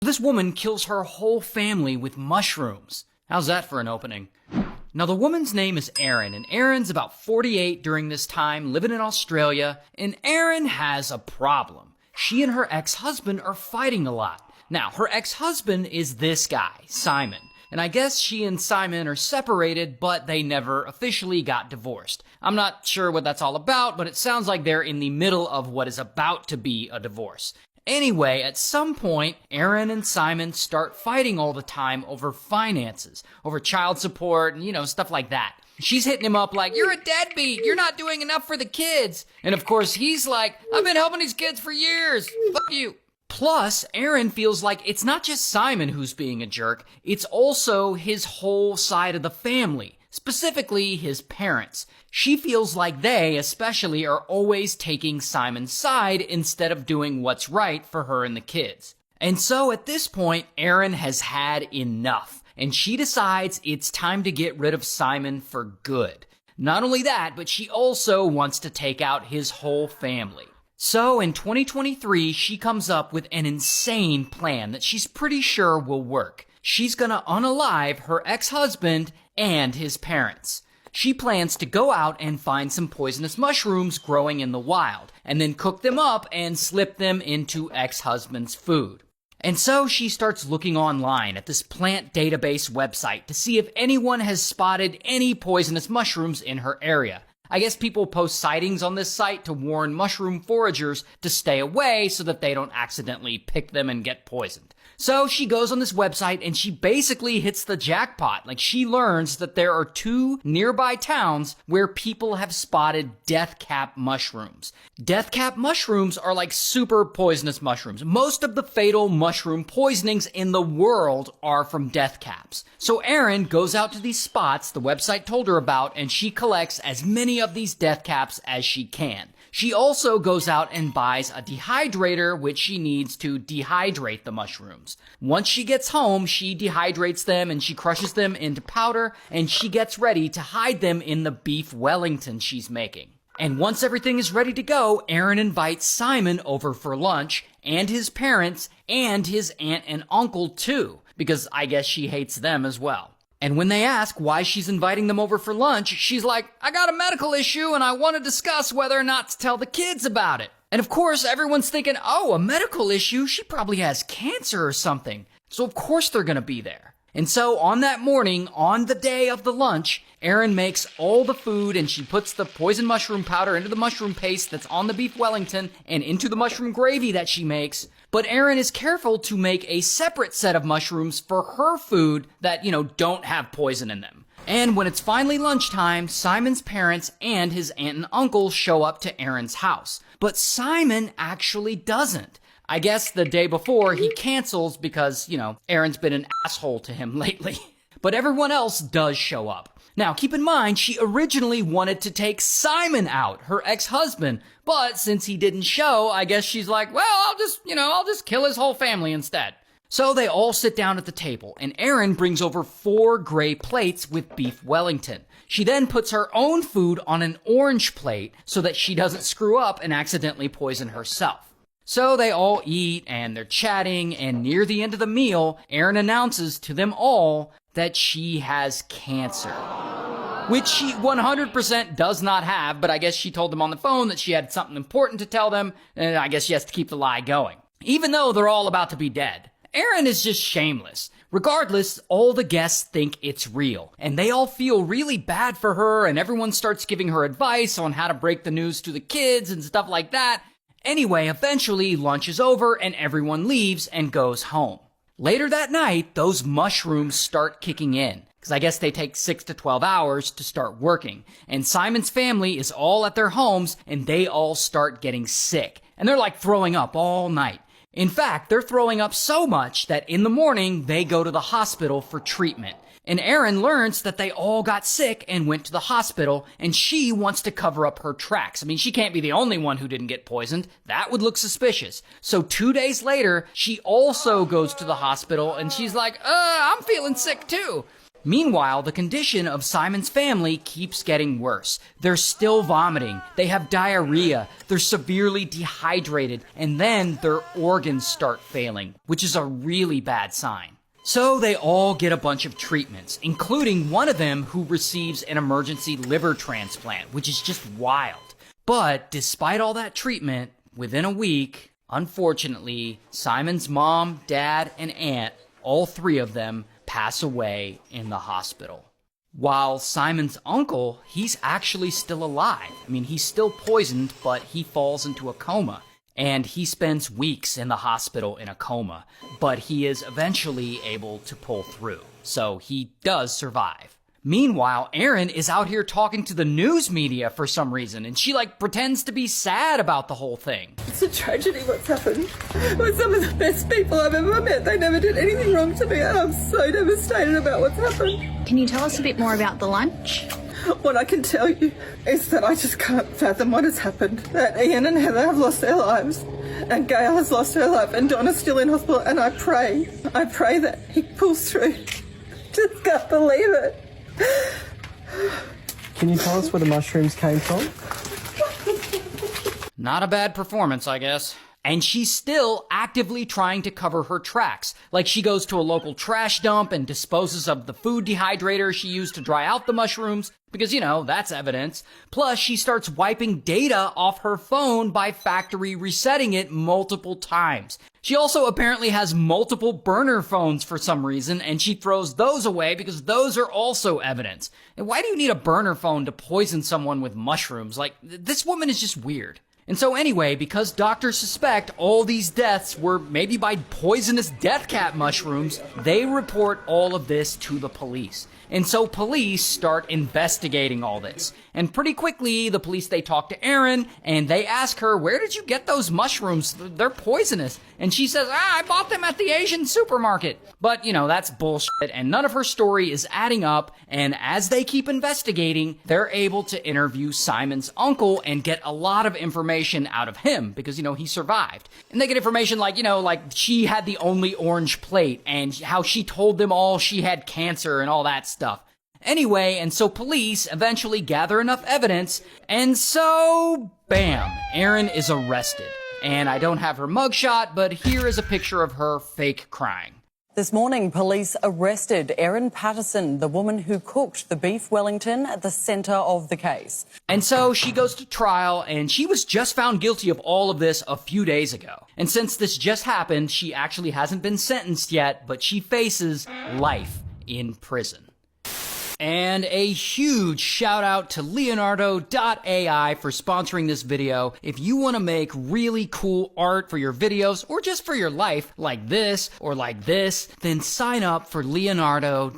This woman kills her whole family with mushrooms. How's that for an opening? Now, the woman's name is Erin, and Erin's about 48 during this time, living in Australia, and Erin has a problem. She and her ex-husband are fighting a lot. Now, her ex-husband is this guy, Simon. And I guess she and Simon are separated, but they never officially got divorced. I'm not sure what that's all about, but it sounds like they're in the middle of what is about to be a divorce. Anyway, at some point, Erin and Simon start fighting all the time over finances, over child support, and, stuff like that. She's hitting him up like, "You're a deadbeat, you're not doing enough for the kids." And of course, he's like, "I've been helping these kids for years, fuck you." Plus, Erin feels like it's not just Simon who's being a jerk, it's also his whole side of the family, specifically his parents. She feels like they, especially, are always taking Simon's side instead of doing what's right for her and the kids. And so at this point, Erin has had enough, and she decides it's time to get rid of Simon for good. Not only that, but she also wants to take out his whole family. So in 2023, she comes up with an insane plan that she's pretty sure will work. She's gonna unalive her ex-husband and his parents. She plans to go out and find some poisonous mushrooms growing in the wild, and then cook them up and slip them into ex-husband's food. And so she starts looking online at this plant database website to see if anyone has spotted any poisonous mushrooms in her area. I guess people post sightings on this site to warn mushroom foragers to stay away so that they don't accidentally pick them and get poisoned. So she goes on this website and she basically hits the jackpot. Like, she learns that there are 2 nearby towns where people have spotted death cap mushrooms. Death cap mushrooms are like super poisonous mushrooms. Most of the fatal mushroom poisonings in the world are from death caps. So Erin goes out to these spots the website told her about, and she collects as many of these death caps as she can. She also goes out and buys a dehydrator, which she needs to dehydrate the mushrooms. Once she gets home, she dehydrates them and she crushes them into powder, and she gets ready to hide them in the beef Wellington she's making. And once everything is ready to go, Erin invites Simon over for lunch, and his parents, and his aunt and uncle too, because I guess she hates them as well. And when they ask why she's inviting them over for lunch, she's like, "I got a medical issue and I want to discuss whether or not to tell the kids about it." And of course, everyone's thinking, "Oh, a medical issue? She probably has cancer or something." So of course they're going to be there. And so on that morning, on the day of the lunch, Erin makes all the food and she puts the poison mushroom powder into the mushroom paste that's on the beef Wellington and into the mushroom gravy that she makes. But Erin is careful to make a separate set of mushrooms for her food that, don't have poison in them. And when it's finally lunchtime, Simon's parents and his aunt and uncle show up to Erin's house. But Simon actually doesn't. I guess the day before he cancels because, Erin's been an asshole to him lately. But everyone else does show up. Now, keep in mind, she originally wanted to take Simon out, her ex-husband, but since he didn't show, I guess she's like, well, I'll just kill his whole family instead. So they all sit down at the table, and Erin brings over 4 gray plates with beef Wellington. She then puts her own food on an orange plate so that she doesn't screw up and accidentally poison herself. So they all eat, and they're chatting, and near the end of the meal, Erin announces to them all that she has cancer. Which she 100% does not have, but I guess she told them on the phone that she had something important to tell them, and I guess she has to keep the lie going. Even though they're all about to be dead. Erin is just shameless. Regardless, all the guests think it's real, and they all feel really bad for her, and everyone starts giving her advice on how to break the news to the kids and stuff like that. Anyway, eventually lunch is over and everyone leaves and goes home. Later that night, those mushrooms start kicking in, because I guess they take 6 to 12 hours to start working. And Simon's family is all at their homes, and they all start getting sick. And they're like throwing up all night. In fact, they're throwing up so much that in the morning, they go to the hospital for treatment. And Erin learns that they all got sick and went to the hospital, and she wants to cover up her tracks. I mean, she can't be the only one who didn't get poisoned. That would look suspicious. So 2 days later, she also goes to the hospital, and she's like, I'm feeling sick too. Meanwhile, the condition of Simon's family keeps getting worse. They're still vomiting, they have diarrhea, they're severely dehydrated, and then their organs start failing, which is a really bad sign. So they all get a bunch of treatments, including one of them who receives an emergency liver transplant, which is just wild. But despite all that treatment, within a week, unfortunately, Simon's mom, dad, and aunt, all three of them, pass away in the hospital. While Simon's uncle, he's actually still alive. I mean, he's still poisoned, but he falls into a coma. And he spends weeks in the hospital in a coma, but he is eventually able to pull through. So he does survive. Meanwhile, Erin is out here talking to the news media for some reason, and she pretends to be sad about the whole thing. It's a tragedy what's happened. We're some of the best people I've ever met. They never did anything wrong to me, and I'm so devastated about what's happened. Can you tell us a bit more about the lunch? What I can tell you is that I just can't fathom what has happened. That Ian and Heather have lost their lives, and Gail has lost her life, and Donna's still in hospital, and I pray that he pulls through. Just can't believe it. Can you tell us where the mushrooms came from? Not a bad performance, I guess. And she's still actively trying to cover her tracks. Like she goes to a local trash dump and disposes of the food dehydrator she used to dry out the mushrooms, because, that's evidence. Plus, she starts wiping data off her phone by factory resetting it multiple times. She also apparently has multiple burner phones for some reason, and she throws those away because those are also evidence. And why do you need a burner phone to poison someone with mushrooms? This woman is just weird. And so anyway, because doctors suspect all these deaths were maybe by poisonous death cat mushrooms, they report all of this to the police. And so police start investigating all this. And pretty quickly, the police, they talk to Erin, and they ask her, where did you get those mushrooms? They're poisonous. And she says, I bought them at the Asian supermarket. But, that's bullshit, and none of her story is adding up. And as they keep investigating, they're able to interview Simon's uncle and get a lot of information out of him, because, he survived. And they get information like she had the only orange plate, and how she told them all she had cancer and all that stuff. Anyway, and so police eventually gather enough evidence, and so, bam, Erin is arrested. And I don't have her mugshot, but here is a picture of her fake crying. This morning, police arrested Erin Patterson, the woman who cooked the beef Wellington at the centre of the case. And so she goes to trial, and she was just found guilty of all of this a few days ago. And since this just happened, she actually hasn't been sentenced yet, but she faces life in prison. And a huge shout out to Leonardo.ai for sponsoring this video. If you want to make really cool art for your videos or just for your life, like this or like this, then sign up for Leonardo.ai.